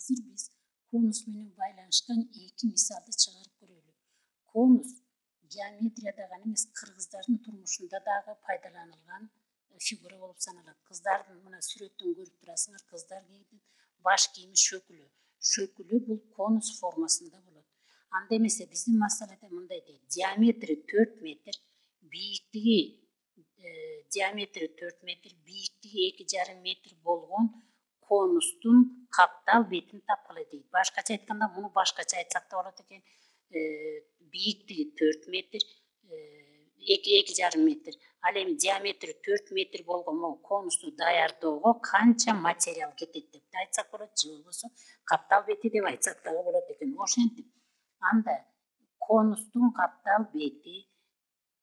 Азыр биз конус менен байланышкан эки мисалды чыгарып көрөлү. Конус геометрияда гана эмес, кыргыздардын турмушунда дагы пайдаланылган фигура болуп саналат. Кыздардын мына сүрөттөн көрүп турасыңар, кыздар кийген баш кийими шөкүлү. Шөкүлү бул конус формасында болот. Анда эмесе биздин маселеде мындай дейт: диаметри 4 метр, бийиктиги бийиктиги 2,5 метр болгон конустун каптал бетин тапкыла дейт. Башкача айтканда, муну башкача айтсак да болот экен. Бийиктиги 4 метр, 2,5 метр. Ал эми диаметри 4 метр болгон могу конусту даярдоого канча материал кетет деп да айтсак болот, же болбосо каптал бети деп айтсак дагы болот экен. Ошентип анда конустун каптал бети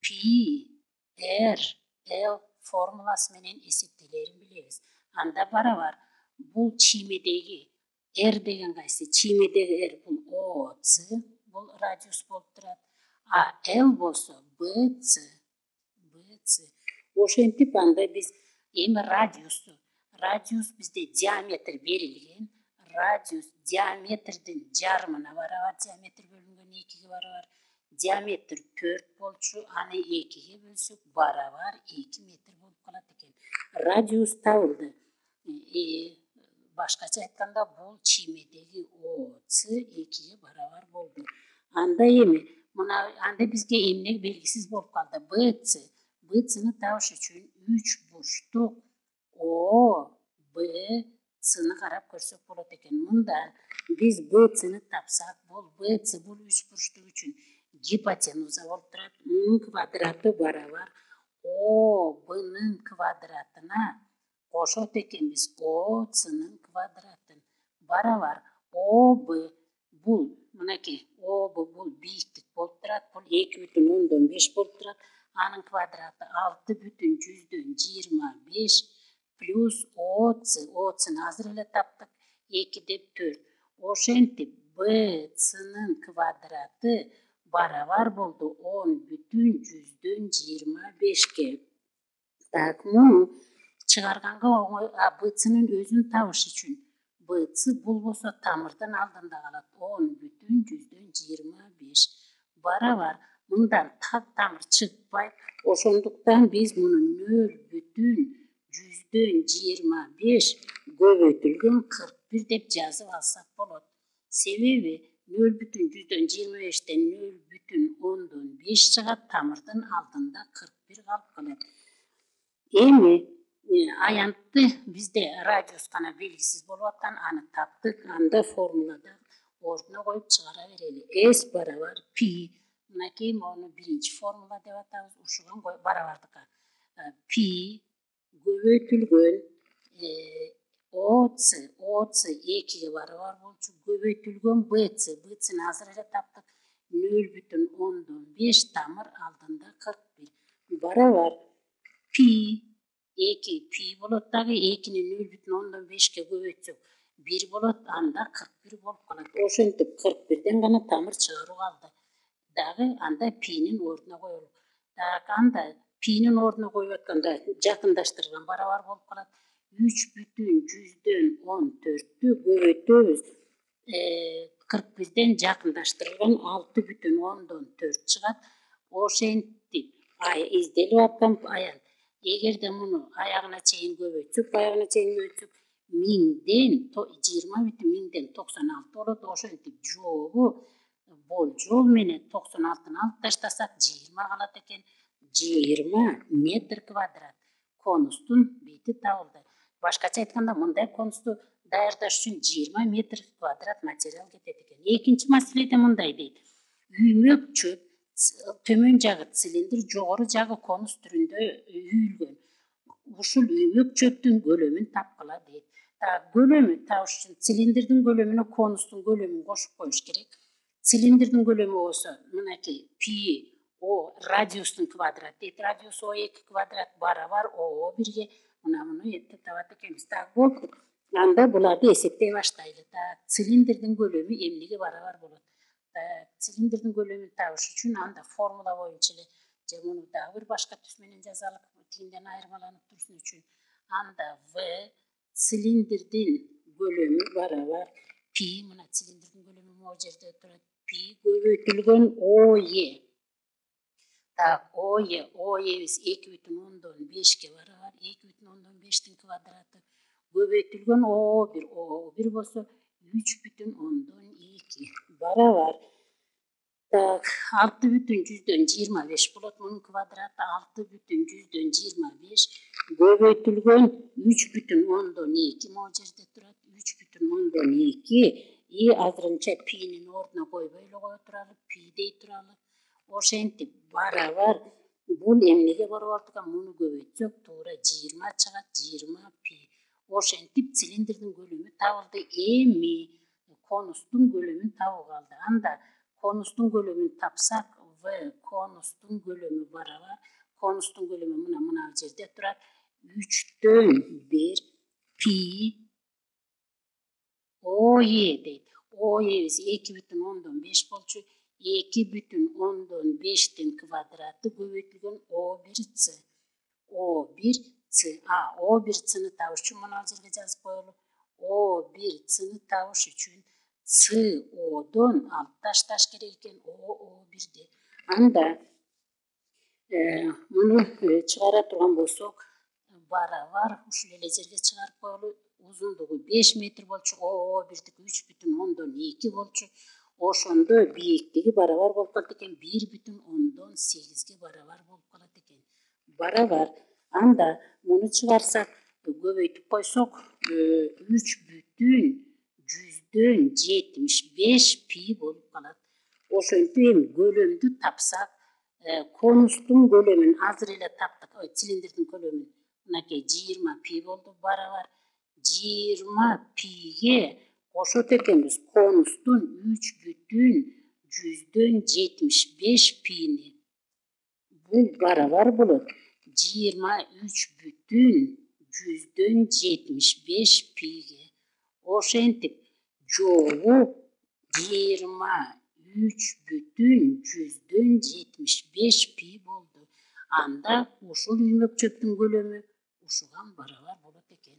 пи р л формуласы менен эсептелерин билебиз. Анда барабар бул чиймедеги р деген кайсы? Чиймедеги р бул ОЦ, бул радиус болуп турат. А L болсо BC. Ошентип анда биз эми радиус бизде диаметр берилген. Радиус диаметрдин жарымына барабар, диаметр бөлүнгөн 2ге барабар. Диаметр 4 болчу, аны 2ге бөлсөк барабар 2 метр болуп калат экен. Радиус табылды. Башкача айтканда бул чиймедеги ОЦ 2ге барабар болду. Анда эми анда бизге эмне белгисиз болуп калды? BC'ны табыш үчүн 3 бурчтук OBC'ны карап көрсөк болот экен. Мында биз BC'ны тапсак, бул BC бул 3 бурчтук үчүн гипотенуза болуп турат. Мунун квадраты барабар OB'нын квадратына кошот экенбиз OC'нын квадратын. Барабар OB бул мынакей OB бул бийиктик болуп турат. Бул 2,5 болуп турат. Анын квадраты 6,25 плюс OC'ны азыр эле таптык 2 деп 4. Ошентип BC'нын квадраты барабар болду 10,25ге. Так, муну чыгарганга оңой. BC'нын өзүн табыш үчүн BC бул болсо тамырдын алдында калат 10,25 барабар. Мындан тамыр чыкпайт. Ошондуктан биз муну 0,25 көбөйтүлгөн 41 деп жазып алсак болот. Себеби 0,25тен 0,5 чыгат, тамырдын алдында 41 калып калат. Эми аянтты бизде радиус гана белгисиз болуп аткан, аны таптык. Анда формулада ордуна коюп чыгара берели. S барабар пи. Мынакей мону биринчи формула деп атабыз. Ушуган барабардыкка. Пи көбөйтүлгөн OC 2ге барабар болчу, көбөйтүлгөн BC'ни азыр эле таптык 0,15 тамыр алдында 41 барабар пи 2 пи болот дагы 2-ни 0,15ге көбөйтсөк 1 болот, анда 41 болуп калат. Ошентип 41ден гана тамыр чыгаруу калды. Дагы анда пинин ордуна коелу. Так, анда пинин ордуна коюп атканда жакындаштырган барабар болуп калат. 3,14'тү көбөйтөбүз. 41ден жакындаштырылган 6,4 чыгат. Ошентип изделип аткан аян. Эгерде муну аягына чейин көбөйтсөк, 1000ден 20,1000ден 96 болот. Ошентип жообу болжол менен 96-ны алып таштасак 20 калат экен. 20 метр квадрат конустун бети табылды. Башкача айтканда, мындай конусту даярдаш үчүн 20 метр квадрат материал кетет экен. Экинчи маселеде мындай дейт: үймөк чөп төмөн жагы цилиндр, жогору жагы конус түрүндө үйүлгөн. Ушул үймөк чөптүн көлөмүн тапкыла дейт. Көлөмү табыш үчүн цилиндрдин көлөмүнө конустун көлөмүн кошуп коюш керек. Цилиндрдин көлөмү болсо мынакей пи О радиустун квадрат дейт. Радиус О2 квадрат барабар О1ге. Муну этте табат экенбиз. Так, болду. Анда буларды эсептей баштайлы. Цилиндрдин көлөмү эмнеге барабар болот? Цилиндрдин көлөмүн табыш үчүн анда формула боюнча эле, же муну дагы бир башка түс менен жазалы, тигинден айырмаланып турsun үчүн. Анда В цилиндрдин көлөмү барабар pi mına silindirdin kölemi o jerde turat. Pi köbeytilgen OY. OY biz 2,5'ke barabar. 2,5'tin kvadratı. Köbeytilgen O1 bolsa 3,2 barabar. 6,25 bolat bunun kvadratı 6,25 köbeytilgen 3,2 mo jerde turat 3,2 azırınça pi'nin orduna koybayla koyturalı pi dey turalı oşentip barabar bul emnege barabartıka munu köbeytsök tuğra 20 çıgat 20 pi oşentip silindirdin kölümü tavıldı emi konustun kölümün tavu kaldı anda konustun kölümün tapsak ve konustun kölümü barabar konustun kölümü mına jerde turat 3'tön 1 pi OY deydi. OY biz 2,5 bolçu 2,5'tin kvadratı köbeytilgen O1 O1'ni tavuş üçün mına jerde жазып koyalım. O1'ni tavuş üçün O'dan alt taş gerek eken O1'de. Anda bunu çıkara turgan bolsok barabar uşul ele жерге çıgarıp koyalım. Uzunluğu 5 metr bolçu O1'diki 3,2 bolçu. Oşonda biyiktigi barabar bolup kalat eken 1,8'ge barabar bolup kalat eken. Barabar anda bunu çıgarsak köbeytip koysok 3,75 pi bolup kalat. Oşonto emi kölömdü tapsak konustun kölömün azır ele taptık. Silindirdin kölömün mınake 20 pi boldu barabar 20 pi'ye koşot ekenmiz konustun 3,75 pi'ni bu barabar bolat 23,75 pi'ge oşentip jobu 23,75 pi boldu. Anda uşul üymök çöptün kölömü uşugan barabar bolat eken.